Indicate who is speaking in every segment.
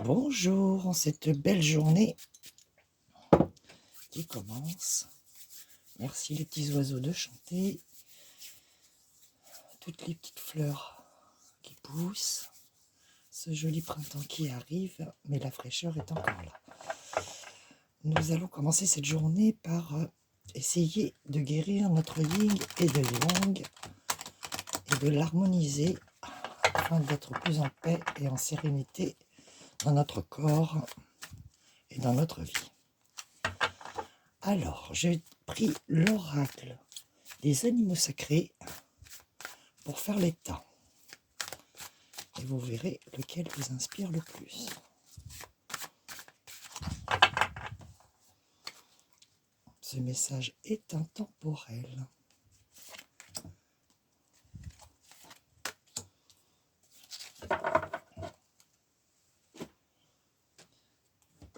Speaker 1: Bonjour, en cette belle journée qui commence. Merci les petits oiseaux de chanter. Toutes les petites fleurs qui poussent. Ce joli printemps qui arrive, mais la fraîcheur est encore là. Nous allons commencer cette journée par essayer de guérir notre yin et de yang et de l'harmoniser afin d'être plus en paix et en sérénité dans notre corps et dans notre vie. Alors, j'ai pris l'oracle des animaux sacrés pour faire l'état. Et vous verrez lequel vous inspire le plus. Ce message est intemporel.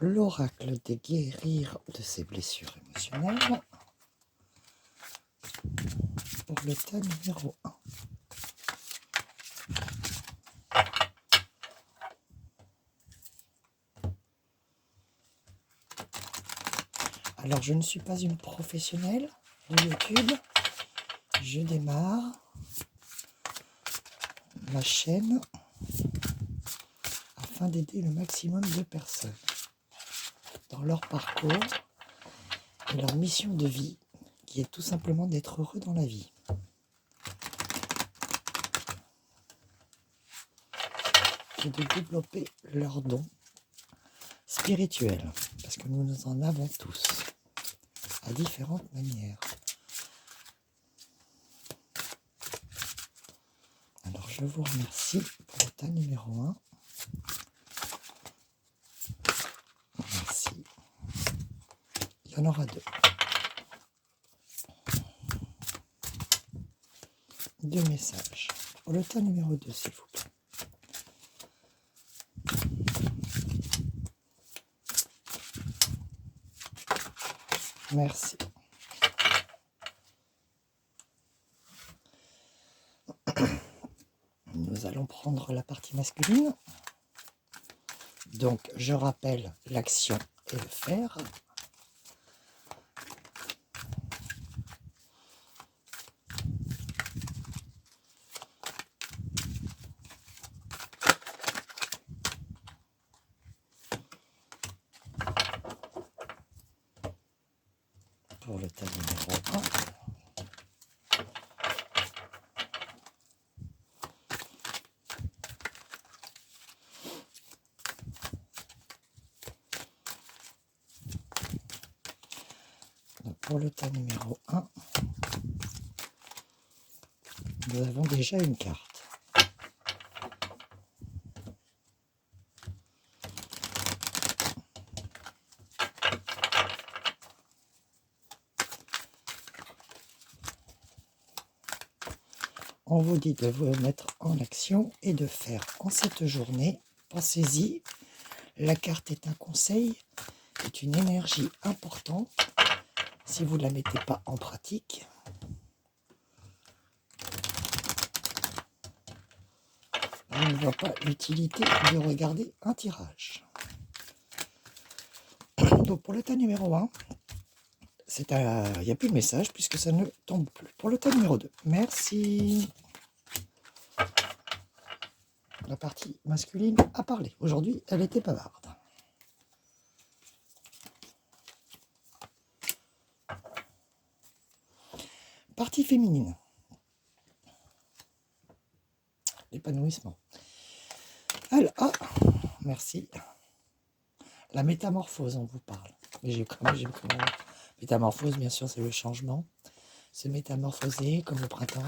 Speaker 1: L'oracle des guérir de ses blessures émotionnelles pour le tas numéro 1. Alors, je ne suis pas une professionnelle de YouTube. Je démarre ma chaîne afin d'aider le maximum de personnes dans leur parcours et leur mission de vie, qui est tout simplement d'être heureux dans la vie. Et de développer leurs dons spirituels, parce que nous en avons tous, à différentes manières. Alors je vous remercie pour le tas numéro 1. Merci. Il y en aura 2. 2 messages. Pour le tas numéro 2, s'il vous plaît. Merci. Nous allons prendre la partie masculine. Donc, je rappelle l'action et le faire. Pour le tas numéro 1. Pour le tas numéro 1, nous avons déjà une carte. On vous dit de vous mettre en action et de faire en cette journée. Pensez-y, la carte est un conseil, est une énergie importante. Si vous ne la mettez pas en pratique, je ne vois pas l'utilité de regarder un tirage. Donc pour le tas numéro 1, il n'y a plus de message puisque ça ne tombe plus. Pour le tas numéro 2, merci. La partie masculine a parlé. Aujourd'hui, elle était bavarde. Partie féminine. L'épanouissement. Alors, merci. La métamorphose, on vous parle. Mais j'ai comment métamorphose, bien sûr, c'est le changement. Se métamorphoser comme au printemps.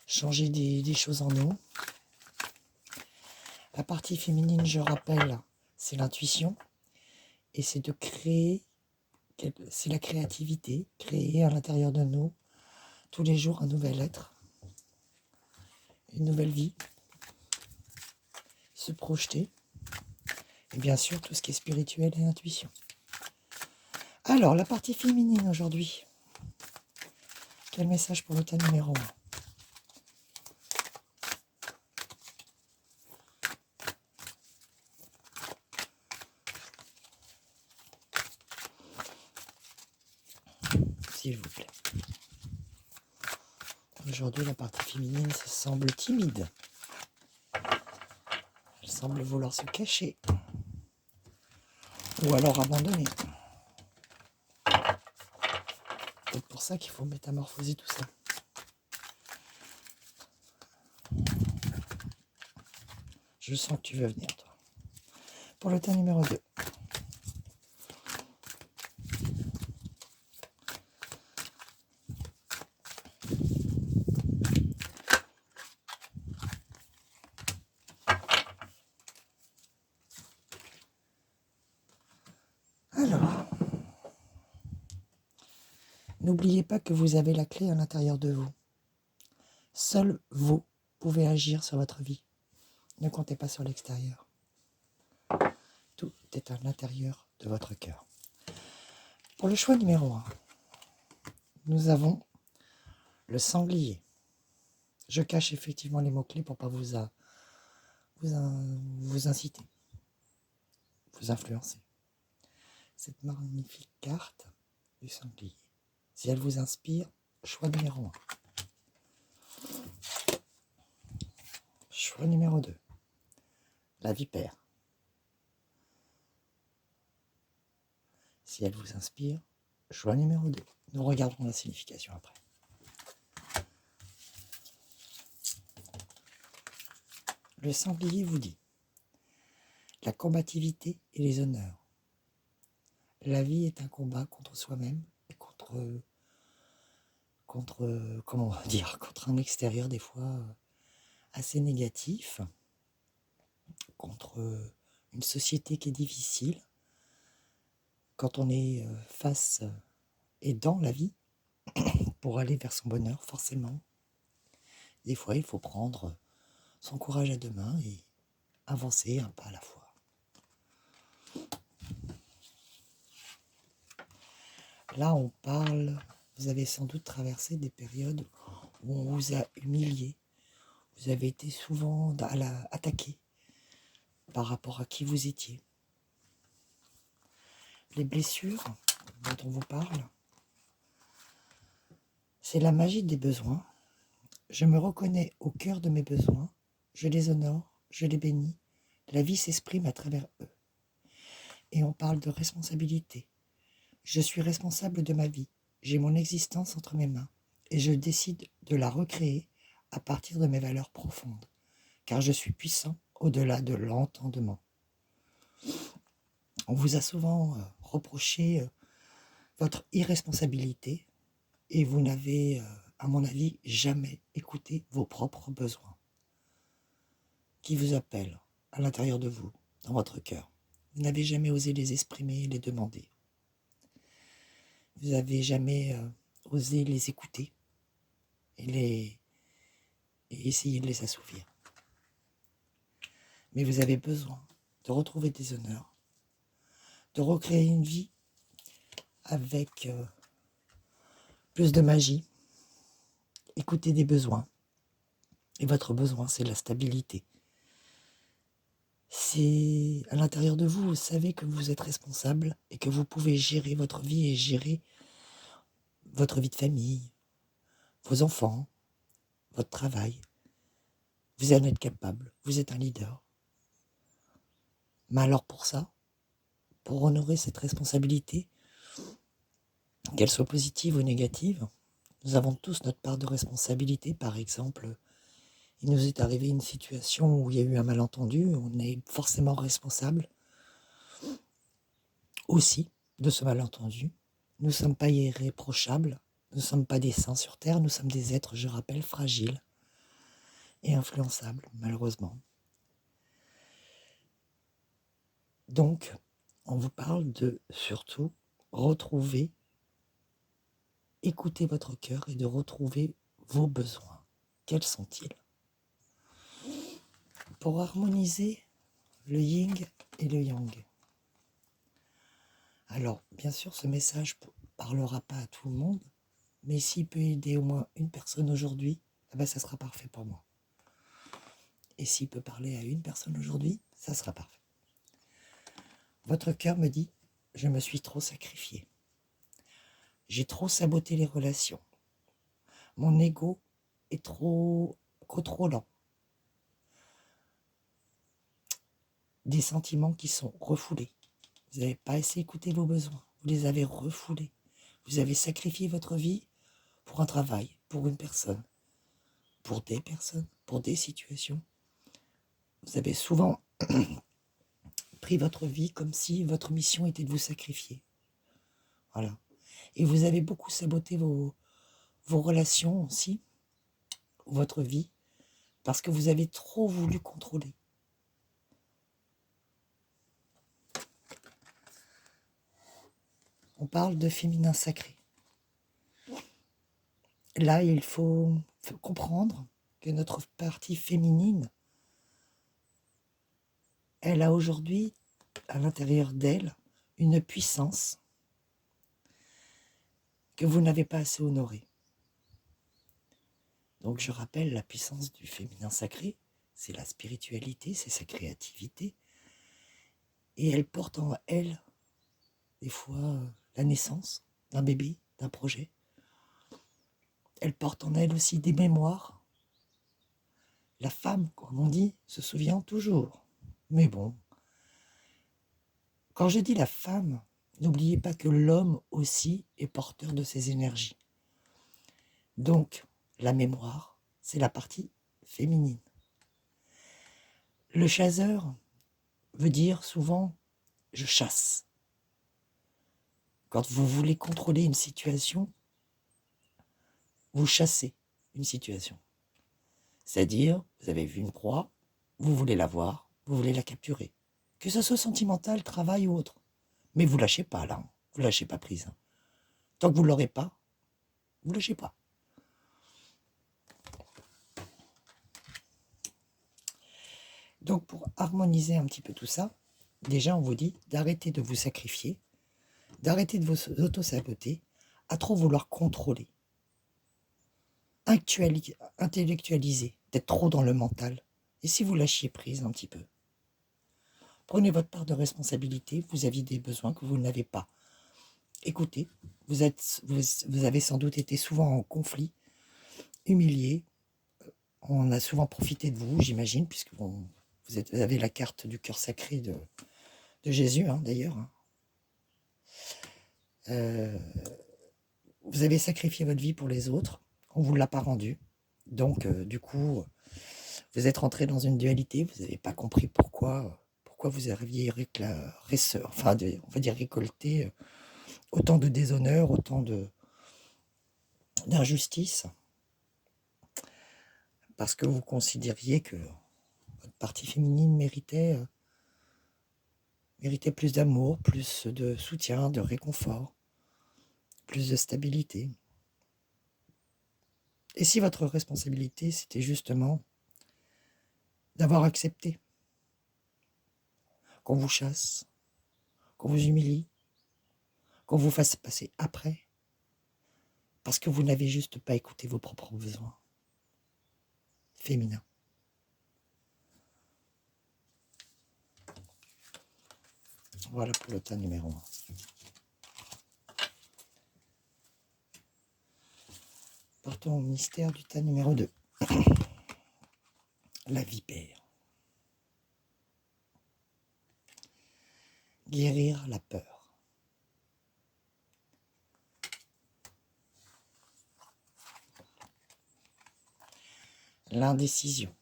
Speaker 1: Changer des choses en nous. La partie féminine, je rappelle, c'est l'intuition. Et c'est de créer, c'est la créativité. Créer à l'intérieur de nous, tous les jours, un nouvel être. Une nouvelle vie. Se projeter. Et bien sûr, tout ce qui est spirituel et intuition. Alors, la partie féminine aujourd'hui. Quel message pour le tas numéro 1 ? s'il vous plaît. Aujourd'hui, la partie féminine se semble timide. Elle semble vouloir se cacher. Ou alors abandonner. C'est pour ça qu'il faut métamorphoser tout ça. Je sens que tu veux venir, toi. Pour le tas numéro 2. Alors, n'oubliez pas que vous avez la clé à l'intérieur de vous. Seul vous pouvez agir sur votre vie. Ne comptez pas sur l'extérieur. Tout est à l'intérieur de votre cœur. Pour le choix numéro 1, nous avons le sanglier. Je cache effectivement les mots-clés pour ne pas vous inciter, vous influencer. Cette magnifique carte du sanglier. Si elle vous inspire, choix numéro 1. Choix numéro 2. La vipère. Si elle vous inspire, choix numéro 2. Nous regarderons la signification après. Le sanglier vous dit la combativité et les honneurs. La vie est un combat contre soi-même et contre un extérieur des fois assez négatif, contre une société qui est difficile. Quand on est face et dans la vie, pour aller vers son bonheur, forcément, des fois il faut prendre son courage à deux mains et avancer un pas à la fois. Là, on parle, vous avez sans doute traversé des périodes où on vous a humilié, vous avez été souvent attaqué par rapport à qui vous étiez. Les blessures dont on vous parle, c'est la magie des besoins. Je me reconnais au cœur de mes besoins, je les honore, je les bénis, la vie s'exprime à travers eux. Et on parle de responsabilité. Je suis responsable de ma vie, j'ai mon existence entre mes mains, et je décide de la recréer à partir de mes valeurs profondes, car je suis puissant au-delà de l'entendement. On vous a souvent reproché votre irresponsabilité, et vous n'avez, à mon avis, jamais écouté vos propres besoins, qui vous appellent à l'intérieur de vous, dans votre cœur. Vous n'avez jamais osé les exprimer, les demander. Vous n'avez jamais osé les écouter et essayer de les assouvir. Mais vous avez besoin de retrouver des honneurs, de recréer une vie avec plus de magie, écouter des besoins. Et votre besoin, c'est la stabilité. C'est à l'intérieur de vous, vous savez que vous êtes responsable et que vous pouvez gérer votre vie et gérer votre vie de famille, vos enfants, votre travail. Vous en êtes capable, vous êtes un leader. Mais alors pour ça, pour honorer cette responsabilité, qu'elle soit positive ou négative, nous avons tous notre part de responsabilité. Par exemple, il nous est arrivé une situation où il y a eu un malentendu, on est forcément responsable aussi de ce malentendu. Nous ne sommes pas irréprochables, nous ne sommes pas des saints sur terre, nous sommes des êtres, je rappelle, fragiles et influençables, malheureusement. Donc, on vous parle de surtout retrouver, écouter votre cœur et de retrouver vos besoins. Quels sont-ils ? Pour harmoniser le yin et le yang. Alors, bien sûr, ce message ne parlera pas à tout le monde, mais s'il peut aider au moins une personne aujourd'hui, eh ben, ça sera parfait pour moi. Et s'il peut parler à une personne aujourd'hui, ça sera parfait. Votre cœur me dit, je me suis trop sacrifié. J'ai trop saboté les relations. Mon ego est trop contrôlant. Des sentiments qui sont refoulés. Vous n'avez pas assez écouté vos besoins. Vous les avez refoulés. Vous avez sacrifié votre vie pour un travail, pour une personne, pour des situations. Vous avez souvent pris votre vie comme si votre mission était de vous sacrifier. Voilà. Et vous avez beaucoup saboté vos relations aussi, votre vie, parce que vous avez trop voulu contrôler. On parle de féminin sacré. Là, il faut comprendre que notre partie féminine, elle a aujourd'hui, à l'intérieur d'elle, une puissance que vous n'avez pas assez honorée. Donc je rappelle, la puissance du féminin sacré, c'est la spiritualité, c'est sa créativité. Et elle porte en elle, des fois, la naissance d'un bébé, d'un projet. Elle porte en elle aussi des mémoires. La femme, comme on dit, se souvient toujours. Mais bon, quand je dis la femme, n'oubliez pas que l'homme aussi est porteur de ces énergies. Donc, la mémoire, c'est la partie féminine. Le chasseur veut dire souvent « je chasse ». Quand vous voulez contrôler une situation, vous chassez une situation. C'est-à-dire, vous avez vu une proie, vous voulez la voir, vous voulez la capturer. Que ce soit sentimental, travail ou autre. Mais vous lâchez pas là, vous lâchez pas prise. Tant que vous ne l'aurez pas, vous lâchez pas. Donc pour harmoniser un petit peu tout ça, déjà on vous dit d'arrêter de vous sacrifier, d'arrêter de vous auto-saboter, à trop vouloir contrôler, intellectualiser, d'être trop dans le mental. Et si vous lâchiez prise un petit peu, prenez votre part de responsabilité, vous aviez des besoins que vous n'avez pas. Écoutez, vous avez sans doute été souvent en conflit, humilié, on a souvent profité de vous, j'imagine, puisque vous avez la carte du cœur sacré de Jésus, hein, d'ailleurs. Vous avez sacrifié votre vie pour les autres, on ne vous l'a pas rendu. Donc, du coup, vous êtes rentré dans une dualité, vous n'avez pas compris pourquoi vous aviez on va dire récolté autant de déshonneur, autant d'injustice, parce que vous considériez que votre partie féminine méritait plus d'amour, plus de soutien, de réconfort, plus de stabilité. Et si votre responsabilité, c'était justement d'avoir accepté qu'on vous chasse, qu'on vous humilie, qu'on vous fasse passer après, parce que vous n'avez juste pas écouté vos propres besoins féminins. Voilà pour le tas numéro 1. Partons au mystère du tas numéro 2. La vipère. Guérir la peur. L'indécision.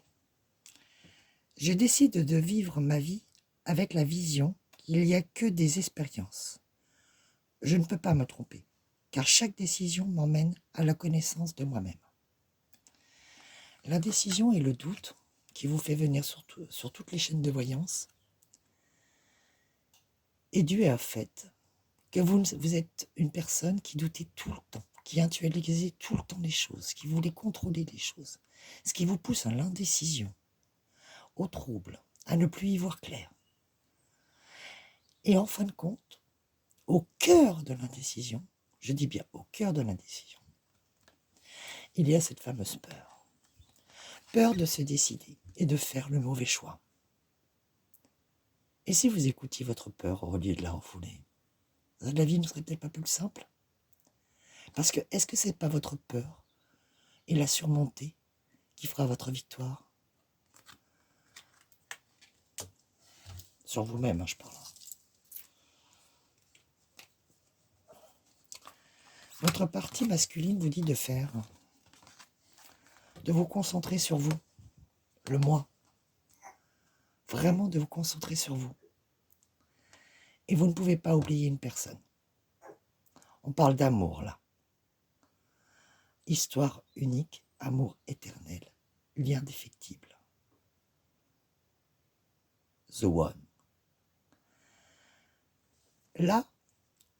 Speaker 1: Je décide de vivre ma vie avec la vision qu'il n'y a que des expériences. Je ne peux pas me tromper, car chaque décision m'emmène à la connaissance de moi-même. L'indécision et le doute qui vous fait venir sur toutes les chaînes de voyance est dû au fait que vous êtes une personne qui doutait tout le temps, qui intellectualisait tout le temps les choses, qui voulait contrôler les choses, ce qui vous pousse à l'indécision, au trouble, à ne plus y voir clair. Et en fin de compte, au cœur de l'indécision, je dis bien au cœur de l'indécision, il y a cette fameuse peur. Peur de se décider et de faire le mauvais choix. Et si vous écoutiez votre peur au lieu de la refouler, la vie ne serait peut-être pas plus simple? Parce que est-ce que c'est pas votre peur et la surmonter qui fera votre victoire? Sur vous-même, hein, je parle. Votre partie masculine vous dit de faire, de vous concentrer sur vous, le moi. Vraiment de vous concentrer sur vous. Et vous ne pouvez pas oublier une personne. On parle d'amour, là. Histoire unique, amour éternel, lien indéfectible. The One. Là,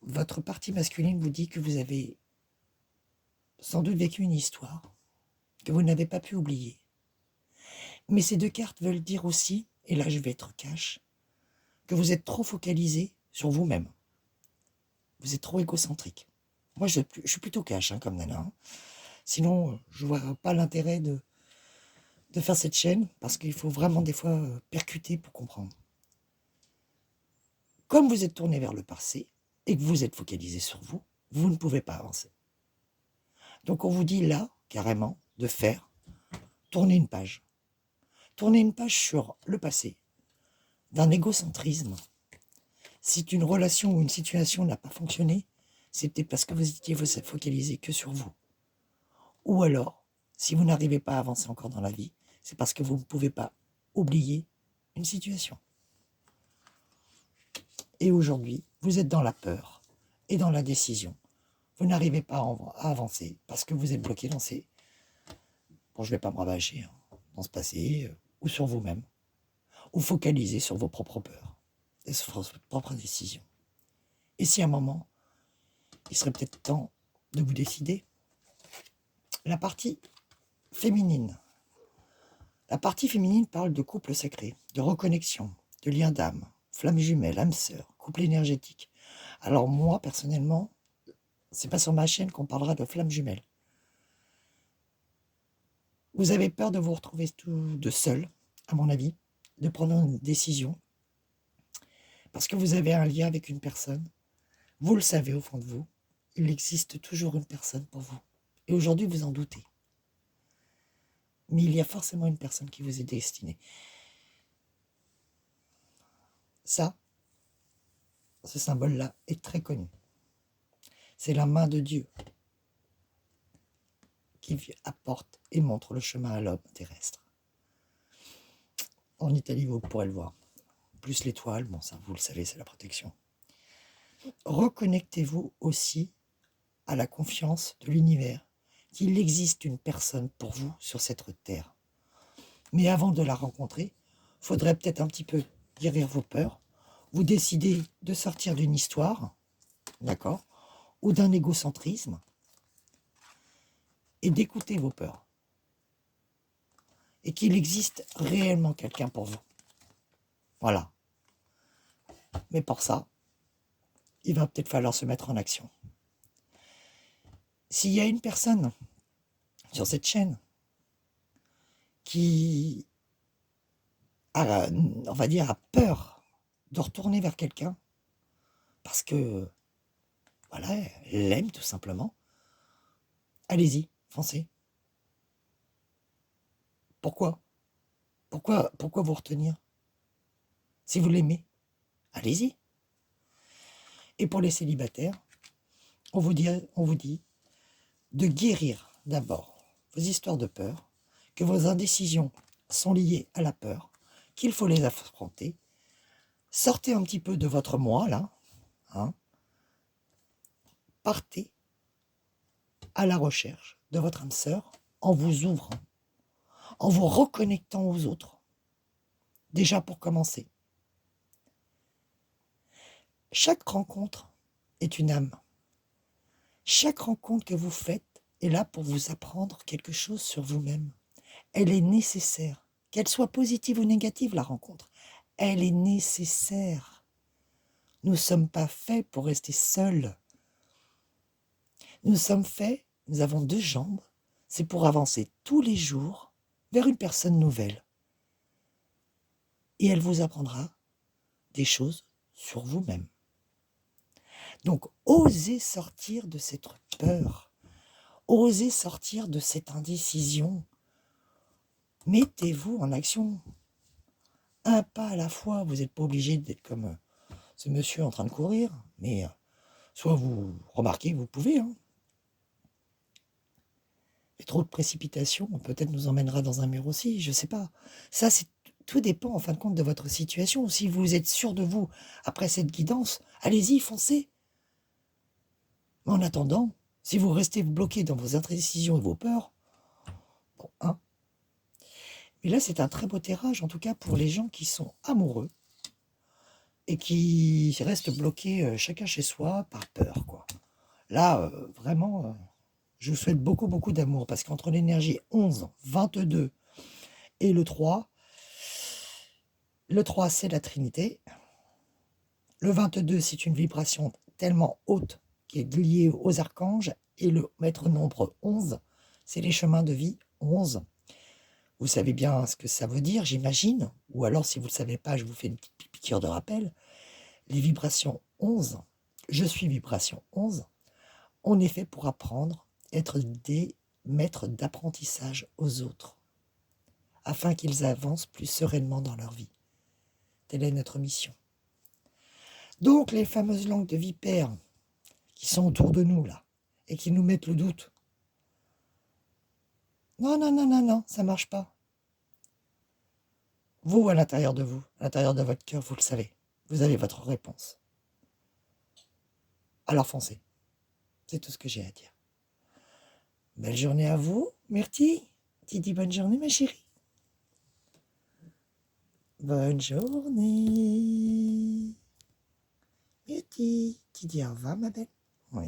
Speaker 1: votre partie masculine vous dit que vous avez sans doute vécu une histoire que vous n'avez pas pu oublier. Mais ces deux cartes veulent dire aussi, et là je vais être cash, que vous êtes trop focalisé sur vous-même. Vous êtes trop égocentrique. Moi, je suis plutôt cash comme nana. Hein. Sinon, je ne vois pas l'intérêt de faire cette chaîne, parce qu'il faut vraiment des fois percuter pour comprendre. Comme vous êtes tourné vers le passé, et que vous êtes focalisé sur vous, vous ne pouvez pas avancer. Donc on vous dit là, carrément, de faire tourner une page. Tourner une page sur le passé, d'un égocentrisme. Si une relation ou une situation n'a pas fonctionné, c'est peut-être parce que vous étiez focalisé que sur vous. Ou alors, si vous n'arrivez pas à avancer encore dans la vie, c'est parce que vous ne pouvez pas oublier une situation. Et aujourd'hui, vous êtes dans la peur et dans l'indécision. Vous n'arrivez pas à avancer parce que vous êtes bloqué dans ces... Bon, je ne vais pas me ravager dans ce passé ou sur vous-même. Ou focaliser sur vos propres peurs et sur vos propres décisions. Et si à un moment, il serait peut-être temps de vous décider, la partie féminine. La partie féminine parle de couple sacré, de reconnexion, de lien d'âme, flamme jumelle, âme sœur, couple énergétique. Alors moi, personnellement, c'est pas sur ma chaîne qu'on parlera de flamme jumelle. Vous avez peur de vous retrouver tout de seul, à mon avis, de prendre une décision, parce que vous avez un lien avec une personne. Vous le savez au fond de vous, il existe toujours une personne pour vous. Et aujourd'hui, vous en doutez. Mais il y a forcément une personne qui vous est destinée. Ça, ce symbole-là est très connu. C'est la main de Dieu qui apporte et montre le chemin à l'homme terrestre. En Italie, vous pourrez le voir. Plus l'étoile, bon ça vous le savez, c'est la protection. Reconnectez-vous aussi à la confiance de l'univers, qu'il existe une personne pour vous sur cette terre. Mais avant de la rencontrer, il faudrait peut-être un petit peu guérir vos peurs, vous décidez de sortir d'une histoire, d'accord, ou d'un égocentrisme, et d'écouter vos peurs. Et qu'il existe réellement quelqu'un pour vous. Voilà. Mais pour ça, il va peut-être falloir se mettre en action. S'il y a une personne sur cette chaîne qui a, on va dire, a peur de retourner vers quelqu'un, parce que, voilà, elle l'aime tout simplement, allez-y, foncez. Pourquoi vous retenir? Si vous l'aimez, allez-y. Et pour les célibataires, on vous dit de guérir d'abord vos histoires de peur, que vos indécisions sont liées à la peur, qu'il faut les affronter. Sortez un petit peu de votre moi, là. Hein. Partez à la recherche de votre âme sœur en vous ouvrant, en vous reconnectant aux autres. Déjà pour commencer. Chaque rencontre est une âme. Chaque rencontre que vous faites est là pour vous apprendre quelque chose sur vous-même. Elle est nécessaire. Qu'elle soit positive ou négative, la rencontre. Elle est nécessaire. Nous ne sommes pas faits pour rester seuls. Nous sommes faits, nous avons deux jambes, c'est pour avancer tous les jours vers une personne nouvelle. Et elle vous apprendra des choses sur vous-même. Donc, osez sortir de cette peur. Osez sortir de cette indécision. Mettez-vous en action. Un pas à la fois. Vous n'êtes pas obligé d'être comme ce monsieur en train de courir, mais soit vous remarquez, vous pouvez. Hein. Et trop de précipitation, peut-être nous emmènera dans un mur aussi, je ne sais pas. Ça, tout dépend en fin de compte de votre situation. Si vous êtes sûr de vous après cette guidance, allez-y, foncez. Mais en attendant, si vous restez bloqué dans vos indécisions et vos peurs, bon, hein. Mais là, c'est un très beau tirage, en tout cas pour les gens qui sont amoureux et qui restent bloqués chacun chez soi par peur, quoi. Là, vraiment, je vous souhaite beaucoup, beaucoup d'amour parce qu'entre l'énergie 11, 22 et le 3, c'est la Trinité. Le 22, c'est une vibration tellement haute qui est liée aux archanges. Et le maître nombre 11, c'est les chemins de vie 11. Vous savez bien ce que ça veut dire, j'imagine. Ou alors, si vous ne le savez pas, je vous fais une petite piqûre de rappel. Les vibrations 11, je suis vibration 11, on est fait pour apprendre, être des maîtres d'apprentissage aux autres, afin qu'ils avancent plus sereinement dans leur vie. Telle est notre mission. Donc, les fameuses langues de vipère qui sont autour de nous, là, et qui nous mettent le doute. Non, non, non, non, non, ça ne marche pas. Vous, à l'intérieur de vous, à l'intérieur de votre cœur, vous le savez. Vous avez votre réponse. Alors foncez. C'est tout ce que j'ai à dire. Belle journée à vous, Myrtille. Tu dis bonne journée, ma chérie. Bonne journée. Myrtille, tu dis au revoir, ma belle. Oui.